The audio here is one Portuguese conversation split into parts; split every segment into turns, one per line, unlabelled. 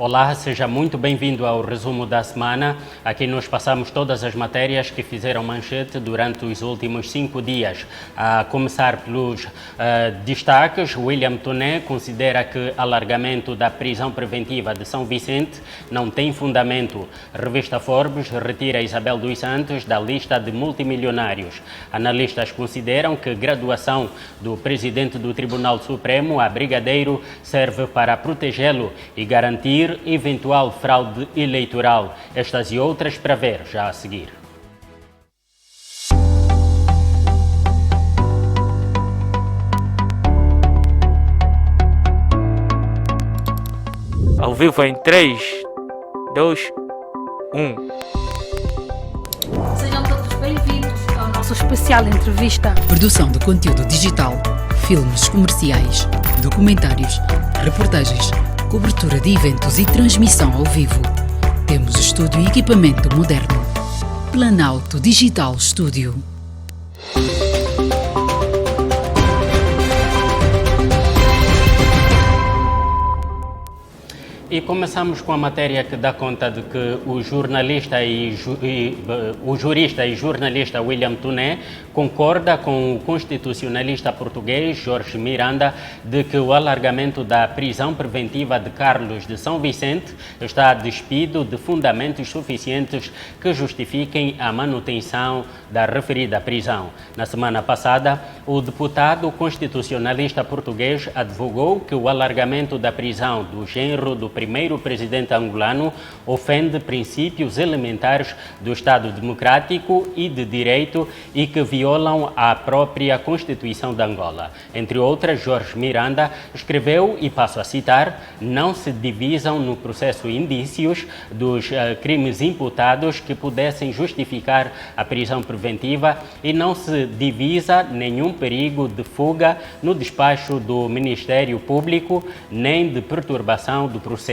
Olá, seja muito bem-vindo ao resumo da semana. Aqui nós passamos todas as matérias que fizeram manchete durante os últimos 5 dias. A começar pelos destaques, William Toné considera que alargamento da prisão preventiva de São Vicente não tem fundamento. Revista Forbes retira Isabel dos Santos da lista de multimilionários. Analistas consideram que graduação do presidente do Tribunal Supremo a brigadeiro serve para protegê-lo e garantir eventual fraude eleitoral. Estas e outras para ver já a seguir.
Ao vivo em 3, 2, 1.
Sejam todos bem-vindos ao nosso especial entrevista.
Produção de conteúdo digital, filmes comerciais, documentários, reportagens, cobertura de eventos e transmissão ao vivo. Temos estúdio e equipamento moderno. Planalto Digital Studio.
E começamos com a matéria que dá conta de que o jurista e jornalista William Toné concorda com o constitucionalista português Jorge Miranda de que o alargamento da prisão preventiva de Carlos de São Vicente está despido de fundamentos suficientes que justifiquem a manutenção da referida prisão. Na semana passada, o deputado constitucionalista português advogou que o alargamento da prisão do genro do primeiro presidente angolano ofende princípios elementares do Estado democrático e de direito e que violam a própria Constituição de Angola. Entre outras, Jorge Miranda escreveu, e passo a citar, não se divisam no processo indícios dos crimes imputados que pudessem justificar a prisão preventiva e não se divisa nenhum perigo de fuga no despacho do Ministério Público nem de perturbação do processo.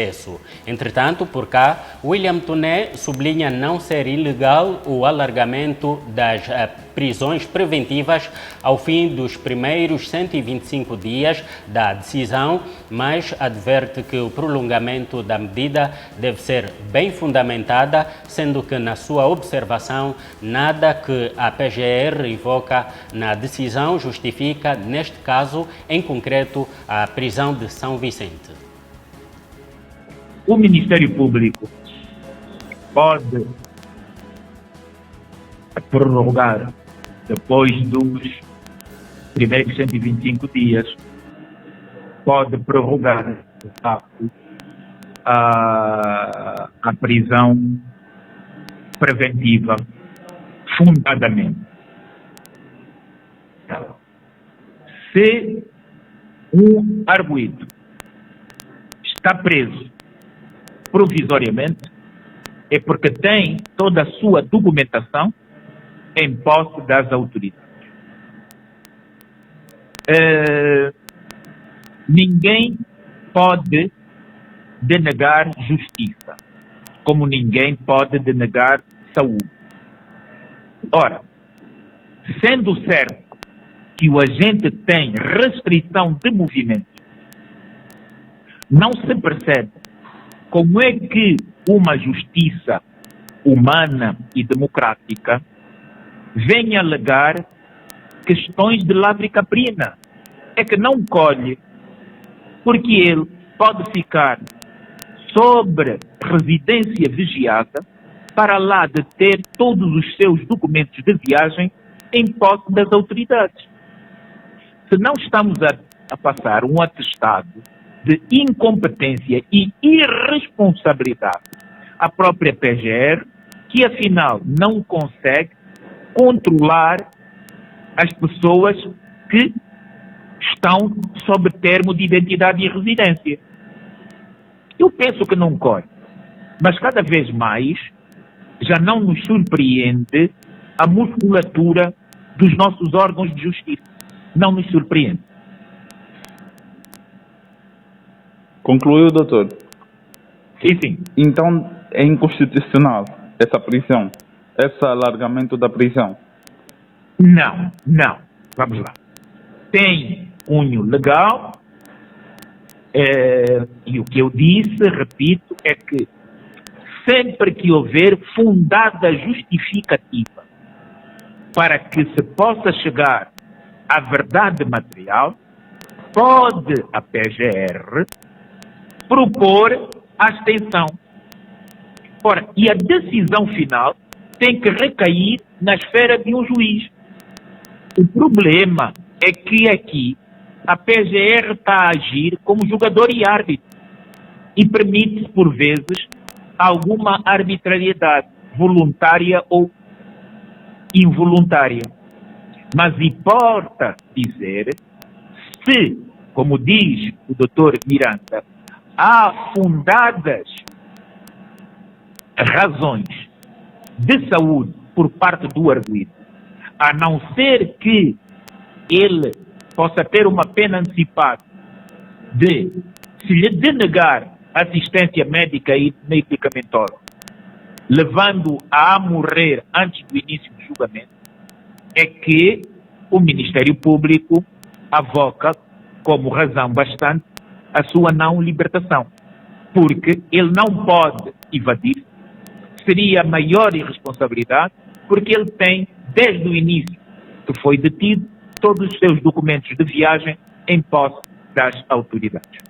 Entretanto, por cá, William Toné sublinha não ser ilegal o alargamento das prisões preventivas ao fim dos primeiros 125 dias da decisão, mas adverte que o prolongamento da medida deve ser bem fundamentada, sendo que, na sua observação, nada que a PGR invoca na decisão justifica, neste caso, em concreto, a prisão de São Vicente.
O Ministério Público pode prorrogar, depois dos primeiros 125 dias, pode prorrogar, de facto, a prisão preventiva fundadamente. Se um arguido está preso provisoriamente, é porque tem toda a sua documentação em posse das autoridades. Ninguém pode denegar justiça, como ninguém pode denegar saúde. Ora, sendo certo que o agente tem restrição de movimento, não se percebe como é que uma justiça humana e democrática vem alegar questões de lavre caprina. É que não colhe, porque ele pode ficar sobre residência vigiada para lá de ter todos os seus documentos de viagem em posse das autoridades. Se não estamos a passar um atestado de incompetência e irresponsabilidade à própria PGR, que afinal não consegue controlar as pessoas que estão sob termo de identidade e residência. Eu penso que não corre, mas cada vez mais já não nos surpreende a musculatura dos nossos órgãos de justiça. Não nos surpreende.
Concluiu, doutor?
Sim.
Então é inconstitucional essa prisão, esse alargamento da prisão?
Não. Vamos lá. Tem cunho legal, E o que eu disse, repito, é que sempre que houver fundada justificativa para que se possa chegar à verdade material, pode a PGR propor a abstenção. Ora, e a decisão final tem que recair na esfera de um juiz. O problema é que aqui a PGR está a agir como jogador e árbitro e permite, por vezes, alguma arbitrariedade, voluntária ou involuntária. Mas importa dizer se, como diz o Dr. Miranda, há fundadas razões de saúde por parte do arguido, a não ser que ele possa ter uma pena antecipada de se lhe denegar assistência médica e medicamentosa, levando a morrer antes do início do julgamento, é que o Ministério Público avoca como razão bastante a sua não libertação, porque ele não pode evadir, seria a maior irresponsabilidade, porque ele tem, desde o início que foi detido, todos os seus documentos de viagem em posse das autoridades.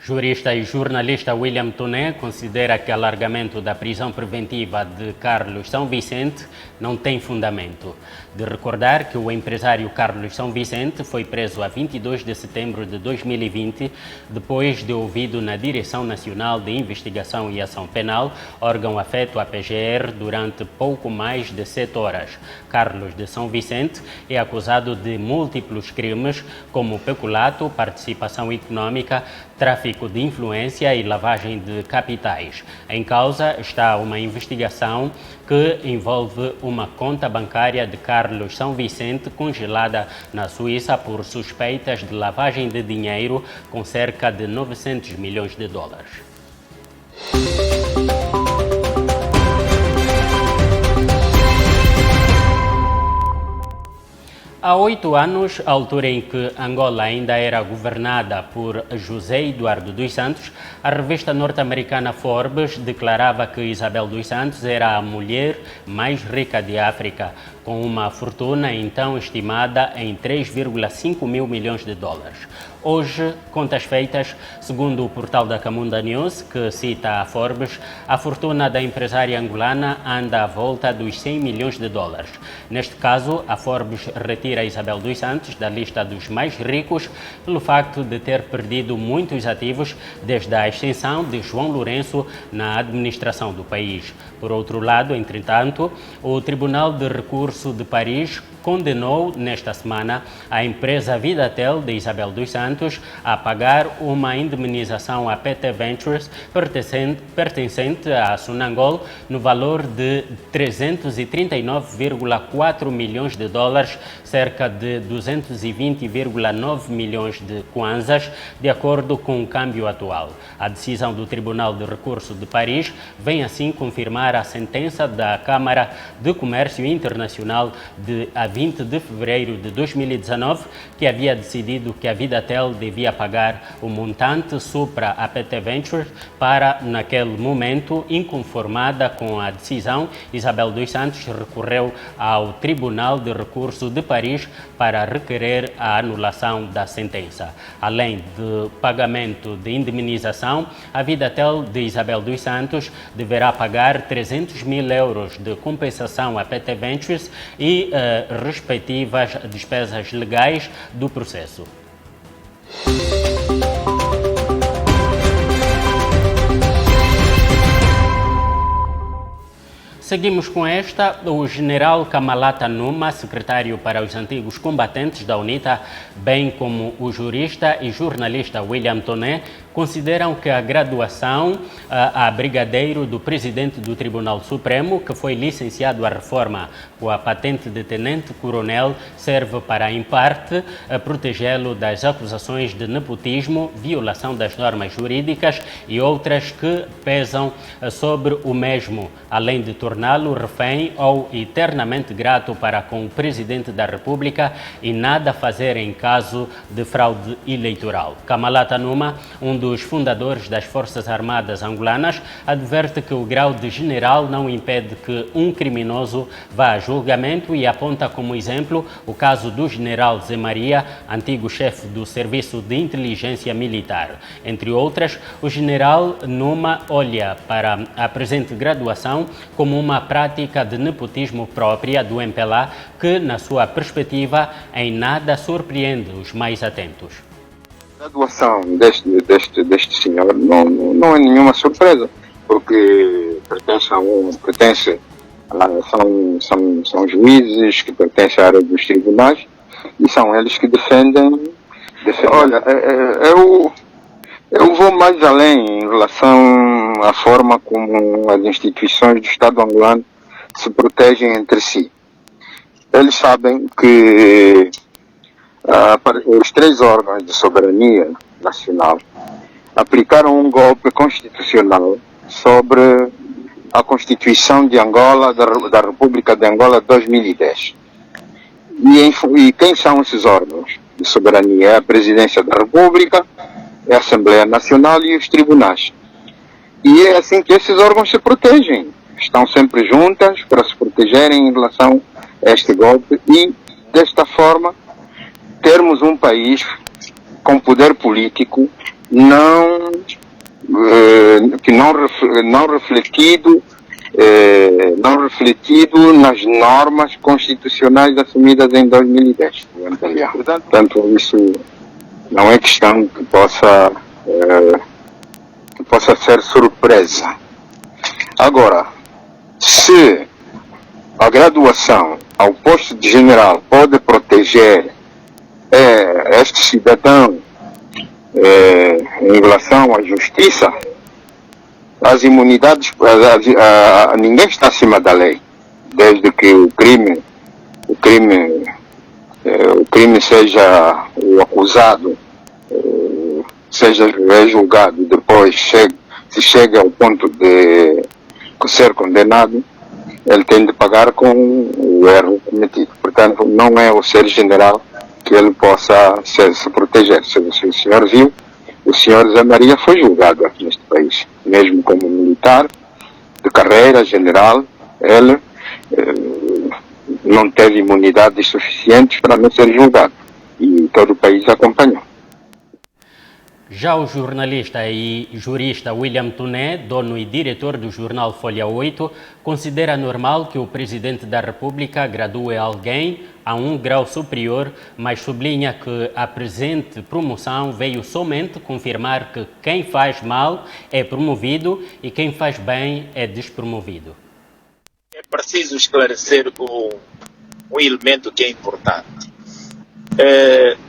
Jurista e jornalista William Toné considera que o alargamento da prisão preventiva de Carlos São Vicente não tem fundamento. De recordar que o empresário Carlos São Vicente foi preso a 22 de setembro de 2020, depois de ouvido na Direção Nacional de Investigação e Ação Penal, órgão afeto à PGR, durante pouco mais de 7 horas. Carlos de São Vicente é acusado de múltiplos crimes, como peculato, participação econômica, tráfico de influência e lavagem de capitais. Em causa está uma investigação que envolve uma conta bancária de Carlos São Vicente congelada na Suíça por suspeitas de lavagem de dinheiro com cerca de 900 milhões de dólares. Há 8 anos, a altura em que Angola ainda era governada por José Eduardo dos Santos, a revista norte-americana Forbes declarava que Isabel dos Santos era a mulher mais rica de África, com uma fortuna então estimada em 3,5 mil milhões de dólares. Hoje, contas feitas, segundo o portal da Camunda News, que cita a Forbes, a fortuna da empresária angolana anda à volta dos 100 milhões de dólares. Neste caso, a Forbes retira Isabel dos Santos da lista dos mais ricos pelo facto de ter perdido muitos ativos desde a ascensão de João Lourenço na administração do país. Por outro lado, entretanto, o Tribunal de Recurso de Paris condenou nesta semana a empresa Vidatel de Isabel dos Santos a pagar uma indemnização à PT Ventures pertencente à Sonangol no valor de 339,4 milhões de dólares, cerca de 220,9 milhões de kwanzas, de acordo com o câmbio atual. A decisão do Tribunal de Recurso de Paris vem assim confirmar a sentença da Câmara de Comércio Internacional de 20 de fevereiro de 2019, que havia decidido que a Vidatel devia pagar o montante supra a PT Ventures para, naquele momento, inconformada com a decisão, Isabel dos Santos recorreu ao Tribunal de Recurso de Paris para requerer a anulação da sentença. Além do pagamento de indemnização, a Vidatel de Isabel dos Santos deverá pagar 300 mil euros de compensação à PT Ventures e respectivas despesas legais do processo. Seguimos com esta. O general Kamalata Numa, secretário para os antigos combatentes da UNITA, bem como o jurista e jornalista William Toné, consideram que a graduação a brigadeiro do presidente do Tribunal Supremo, que foi licenciado à reforma com a patente de tenente-coronel, serve para, em parte, protegê-lo das acusações de nepotismo, violação das normas jurídicas e outras que pesam sobre o mesmo, além de torná-lo refém ou eternamente grato para com o Presidente da República e nada fazer em caso de fraude eleitoral. Kamalata Numa, um dos fundadores das Forças Armadas angolanas, adverte que o grau de general não impede que um criminoso vá a julgamento e aponta como exemplo o caso do general Zé Maria, antigo chefe do Serviço de Inteligência Militar. Entre outras, o general Numa olha para a presente graduação como uma prática de nepotismo própria do MPLA que, na sua perspectiva, em nada surpreende os mais atentos.
A graduação deste senhor não é nenhuma surpresa, porque são juízes que pertencem à área dos tribunais e são eles que defendem. Olha, eu vou mais além em relação à forma como as instituições do Estado angolano se protegem entre si. Eles sabem que os 3 órgãos de soberania nacional aplicaram um golpe constitucional sobre a Constituição de Angola, da República de Angola de 2010. E quem são esses órgãos de soberania? É a Presidência da República, é a Assembleia Nacional e os tribunais. E é assim que esses órgãos se protegem. Estão sempre juntas para se protegerem em relação a este golpe e, desta forma, termos um país com poder político não refletido nas normas constitucionais assumidas em 2010. Portanto, isso não é questão que possa ser surpresa. Agora, se a graduação ao posto de general pode proteger este cidadão em relação à justiça, as imunidades, ninguém está acima da lei, desde que o crime seja o acusado, seja julgado, depois se chega ao ponto de ser condenado, ele tem de pagar com o erro cometido. Portanto, não é o ser general que ele possa se proteger. Se o senhor viu, o senhor Zé Maria foi julgado aqui neste país, mesmo como militar de carreira general, ele não teve imunidades suficientes para não ser julgado e todo o país acompanhou.
Já o jornalista e jurista William Tuné, dono e diretor do jornal Folha 8, considera normal que o Presidente da República gradue alguém a um grau superior, mas sublinha que a presente promoção veio somente confirmar que quem faz mal é promovido e quem faz bem é despromovido.
É preciso esclarecer um elemento que é importante.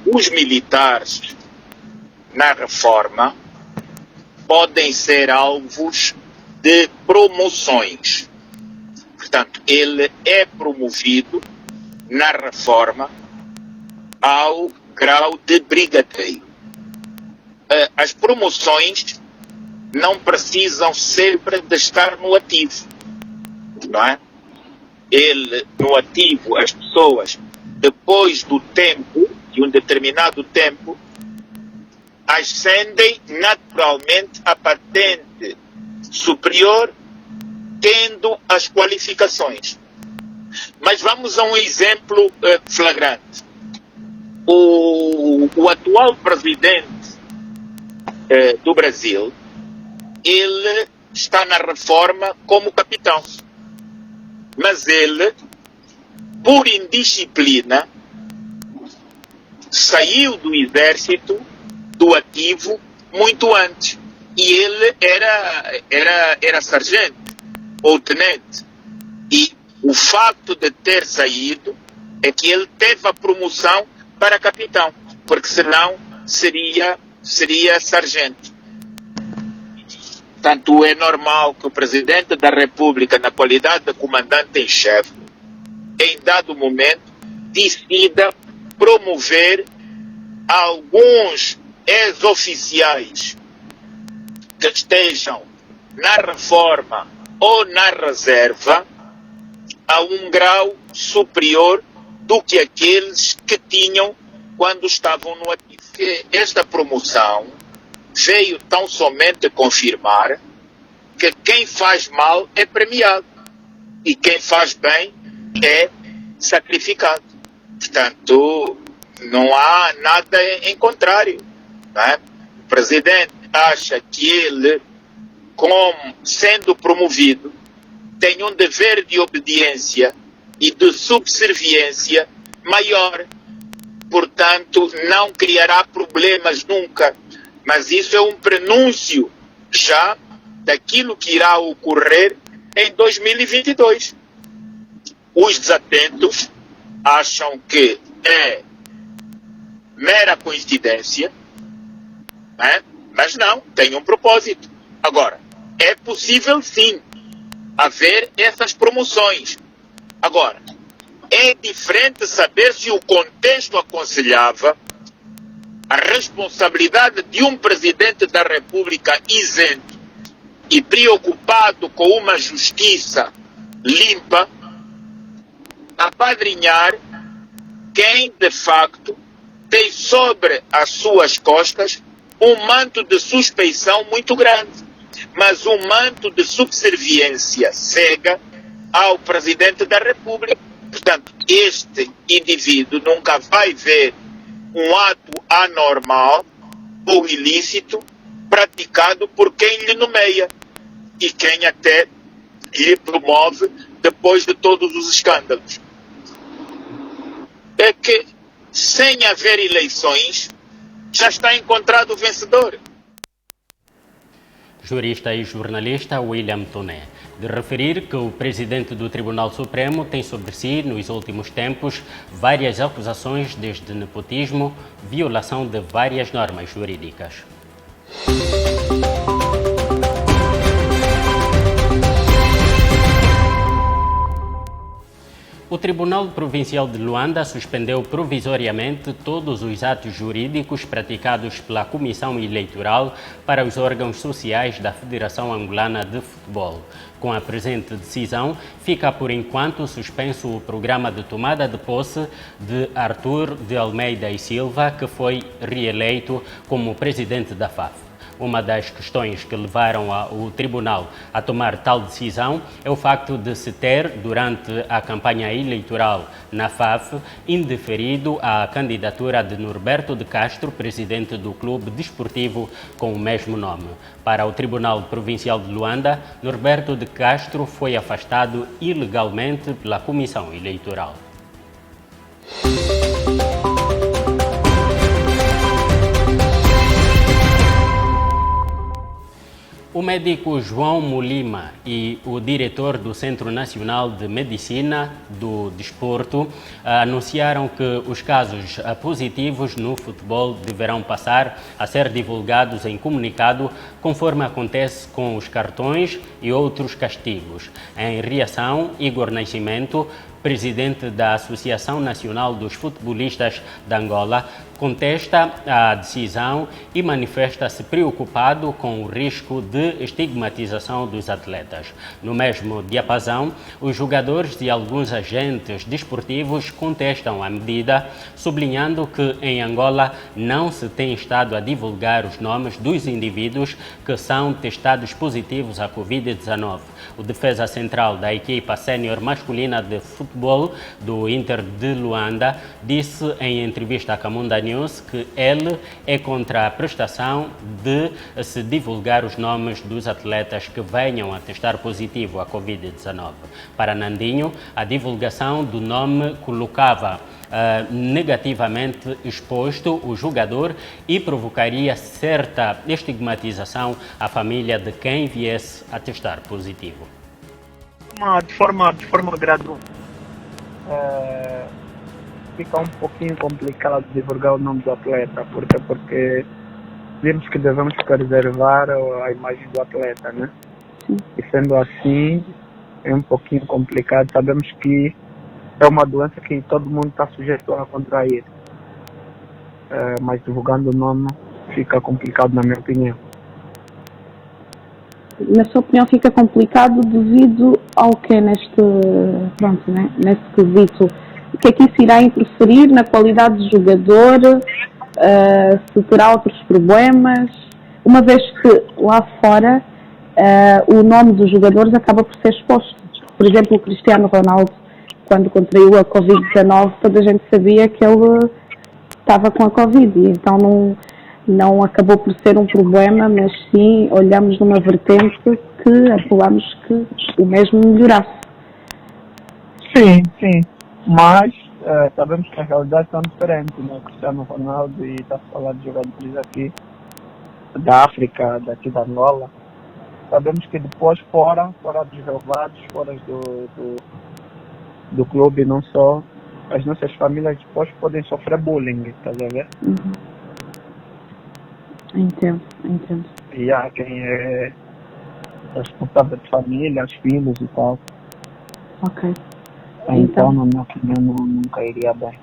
Os militares na reforma podem ser alvos de promoções. Portanto, ele é promovido na reforma ao grau de brigadeiro. As promoções não precisam sempre de estar no ativo, não é? Ele, no ativo, as pessoas, depois do tempo, de um determinado tempo, ascendem naturalmente a patente superior, tendo as qualificações. Mas vamos a um exemplo flagrante. O atual presidente do Brasil, ele está na reforma como capitão. Mas ele, por indisciplina, saiu do exército, do ativo, muito antes. E ele era sargento ou tenente. E o facto de ter saído é que ele teve a promoção para capitão, porque senão seria sargento. Tanto é normal que o Presidente da República, na qualidade de comandante em chefe, em dado momento, decida promover alguns ex-oficiais que estejam na reforma ou na reserva a um grau superior do que aqueles que tinham quando estavam no ativo. Esta promoção veio tão somente confirmar que quem faz mal é premiado e quem faz bem é sacrificado. Portanto, não há nada em contrário. Não é? O Presidente acha que ele, como sendo promovido, tem um dever de obediência e de subserviência maior. Portanto, não criará problemas nunca. Mas isso é um prenúncio já daquilo que irá ocorrer em 2022. Os desatentos acham que é mera coincidência, né? Mas não, tem um propósito. Agora, é possível sim haver essas promoções. Agora, é diferente saber se o contexto aconselhava a responsabilidade de um Presidente da República isento e preocupado com uma justiça limpa, apadrinhar quem de facto tem sobre as suas costas um manto de suspeição muito grande, mas um manto de subserviência cega ao Presidente da República. Portanto, este indivíduo nunca vai ver um ato anormal ou ilícito praticado por quem lhe nomeia e quem até lhe promove depois de todos os escândalos. É que, sem haver eleições, já está encontrado o vencedor.
Jurista e jornalista William Toné, de referir que o presidente do Tribunal Supremo tem sobre si, nos últimos tempos, várias acusações desde nepotismo, violação de várias normas jurídicas. O Tribunal Provincial de Luanda suspendeu provisoriamente todos os atos jurídicos praticados pela Comissão Eleitoral para os órgãos sociais da Federação Angolana de Futebol. Com a presente decisão, fica por enquanto suspenso o programa de tomada de posse de Arthur de Almeida e Silva, que foi reeleito como presidente da FAF. Uma das questões que levaram o Tribunal a tomar tal decisão é o facto de se ter, durante a campanha eleitoral na FAF, indeferido a candidatura de Norberto de Castro, presidente do clube desportivo com o mesmo nome. Para o Tribunal Provincial de Luanda, Norberto de Castro foi afastado ilegalmente pela Comissão Eleitoral. O médico João Molima e o diretor do Centro Nacional de Medicina do Desporto anunciaram que os casos positivos no futebol deverão passar a ser divulgados em comunicado, conforme acontece com os cartões e outros castigos. Em reação, Igor Nascimento, presidente da Associação Nacional dos Futebolistas de Angola, contesta a decisão e manifesta-se preocupado com o risco de estigmatização dos atletas. No mesmo diapasão, os jogadores e alguns agentes desportivos contestam a medida, sublinhando que em Angola não se tem estado a divulgar os nomes dos indivíduos que são testados positivos à Covid-19. O defesa central da equipa sénior masculina de futebol do Inter de Luanda disse em entrevista à Camunda News que ele é contra a prestação de se divulgar os nomes dos atletas que venham a testar positivo à Covid-19. Para Nandinho, a divulgação do nome colocava negativamente exposto o jogador e provocaria certa estigmatização à família de quem viesse a testar positivo.
De forma gradual. Fica um pouquinho complicado divulgar o nome do atleta, porque vimos que devemos preservar a imagem do atleta, né?
Sim.
E sendo assim, é um pouquinho complicado. Sabemos que é uma doença que todo mundo está sujeito a contrair. Mas divulgando o nome fica complicado, na minha opinião.
Na sua opinião, fica complicado devido ao que neste quesito? O que é que isso irá interferir na qualidade do jogador? Se terá outros problemas? Uma vez que lá fora o nome dos jogadores acaba por ser exposto. Por exemplo, o Cristiano Ronaldo, quando contraiu a Covid-19, toda a gente sabia que ele estava com a Covid, e então não acabou por ser um problema, mas sim olhamos numa vertente que apelamos que o mesmo melhorasse.
Sim, mas sabemos que a realidade está diferente, né? O Cristiano Ronaldo, e está a falar de jogadores aqui da África, daqui da Angola. Sabemos que depois fora dos relevados, fora do clube, não só, as nossas famílias depois podem sofrer bullying, estás a ver?
Uhum. Entendo.
E há quem é responsável de família, os filhos e tal.
Ok.
Então, na minha opinião, nunca iria bem.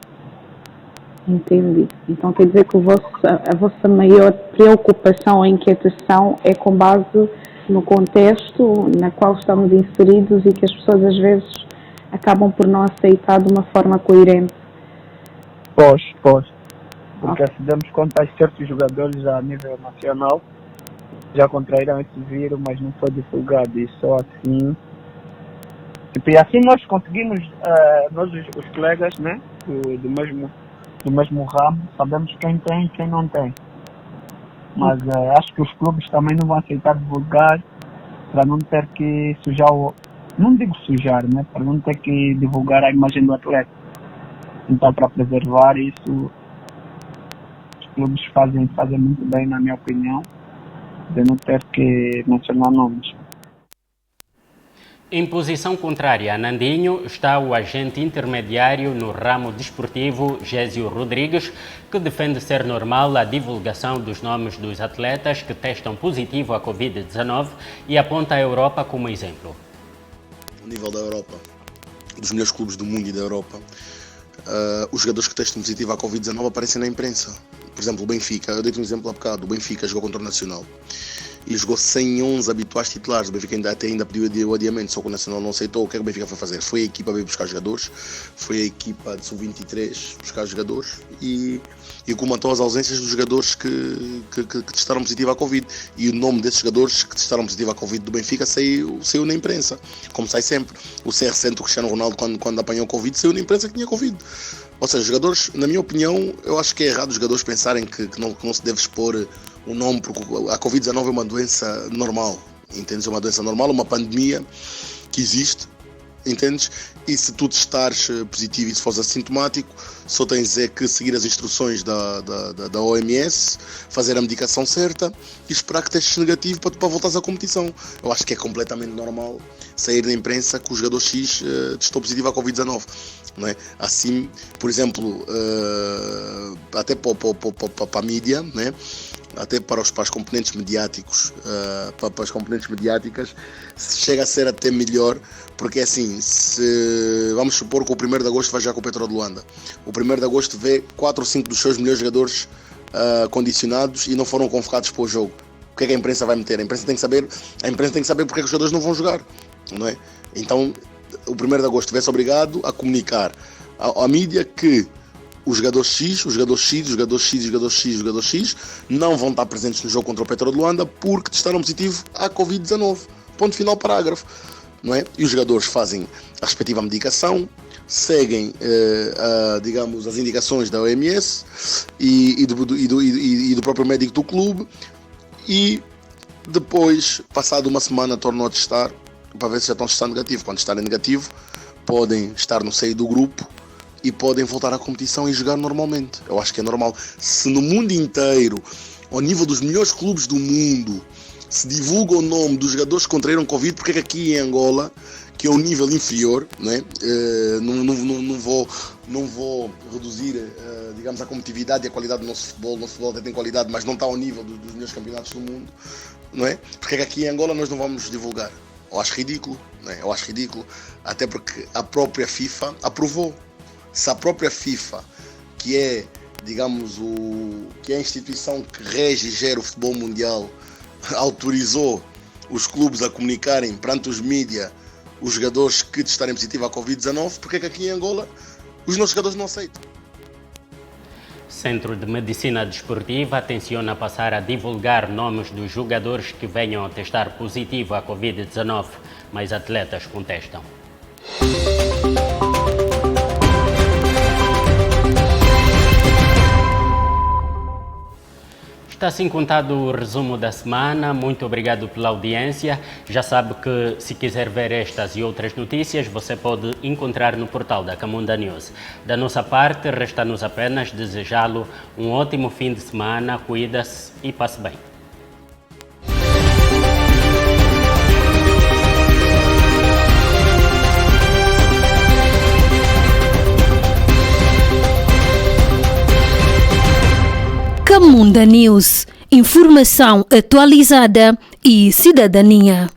Entendi. Então quer dizer que a vossa maior preocupação ou inquietação é com base no contexto na qual estamos inseridos e que as pessoas às vezes acabam por não aceitar de uma forma coerente.
Pois. Porque se damos conta, há certos jogadores a nível nacional já contraíram esse vírus, mas não foi divulgado. E só assim... E assim nós conseguimos, nós os colegas, né, do mesmo ramo, sabemos quem tem e quem não tem. Mas acho que os clubes também não vão aceitar divulgar para não ter que sujar não digo sujar, né? Para não ter que divulgar a imagem do atleta. Então, para preservar isso, os clubes fazem muito bem, na minha opinião, de não ter que mencionar nomes.
Em posição contrária a Nandinho está o agente intermediário no ramo desportivo, Gésio Rodrigues, que defende ser normal a divulgação dos nomes dos atletas que testam positivo à Covid-19 e aponta a Europa como exemplo.
No nível da Europa, dos melhores clubes do mundo e da Europa, os jogadores que testam positivo à Covid-19 aparecem na imprensa. Por exemplo, o Benfica, eu dei-te um exemplo há bocado, o Benfica jogou contra o Nacional e jogou sem 11 habituais titulares. O Benfica ainda pediu o adiamento, só que o Nacional não aceitou. O que é que o Benfica foi fazer? Foi a equipa a vir buscar jogadores, foi a equipa de sub-23 buscar jogadores e comatou as ausências dos jogadores que testaram positivo à Covid. E o nome desses jogadores que testaram positivo à Covid do Benfica saiu na imprensa, como sai sempre. O CR7 do Cristiano Ronaldo, quando apanhou Covid, saiu na imprensa que tinha Covid. Ou seja, jogadores, na minha opinião, eu acho que é errado os jogadores pensarem que não se deve expor o nome, porque a Covid-19 é uma doença normal, entendes? É uma doença normal, uma pandemia que existe, entendes? E se tu testares positivo e se fores assintomático, só tens que seguir as instruções da OMS, fazer a medicação certa e esperar que testes negativo para voltares à competição. Eu acho que é completamente normal sair na imprensa que o jogador X testou positivo à Covid-19. Não é? Assim, por exemplo, até para a mídia, né? Até para as componentes mediáticos, para as componentes mediáticas, chega a ser até melhor, porque assim, vamos supor que o 1º de agosto vai já com o Petro de Luanda. O 1º de agosto vê 4 ou 5 dos seus melhores jogadores condicionados e não foram convocados para o jogo. O que é que a imprensa vai meter? A imprensa tem que saber porque é que os jogadores não vão jogar, não é? Então, o 1º de agosto vê-se obrigado a comunicar à mídia que os jogadores X não vão estar presentes no jogo contra o Petro de Luanda porque testaram positivo à Covid-19. Ponto final, parágrafo. Não é? E os jogadores fazem a respectiva medicação, seguem digamos, as indicações da OMS e do próprio médico do clube, e depois, passado uma semana, tornam a testar para ver se já estão testando negativo. Quando estarem negativo, podem estar no seio do grupo e podem voltar à competição e jogar normalmente. Eu acho que é normal. Se no mundo inteiro, ao nível dos melhores clubes do mundo, se divulga o nome dos jogadores que contraíram Covid, porque é que aqui em Angola, que é um nível inferior, não é? Não vou reduzir, digamos, a competitividade e a qualidade do nosso futebol. O nosso futebol até tem qualidade, mas não está ao nível dos melhores campeonatos do mundo, não é? Porque é que aqui em Angola nós não vamos divulgar? Eu acho ridículo, não é? Eu acho ridículo, até porque a própria FIFA aprovou. Se a própria FIFA, que é, digamos, que é a instituição que rege e gera o futebol mundial, autorizou os clubes a comunicarem perante os mídias os jogadores que testarem positivo à Covid-19, porque é que aqui em Angola os nossos jogadores não aceitam?
Centro de Medicina Desportiva tenciona passar a divulgar nomes dos jogadores que venham a testar positivo à Covid-19, mas atletas contestam. Está assim contado o resumo da semana. Muito obrigado pela audiência. Já sabe que se quiser ver estas e outras notícias, você pode encontrar no portal da Camunda News. Da nossa parte, resta-nos apenas desejá-lo um ótimo fim de semana. Cuida-se e passe bem.
Camunda News, informação atualizada e cidadania.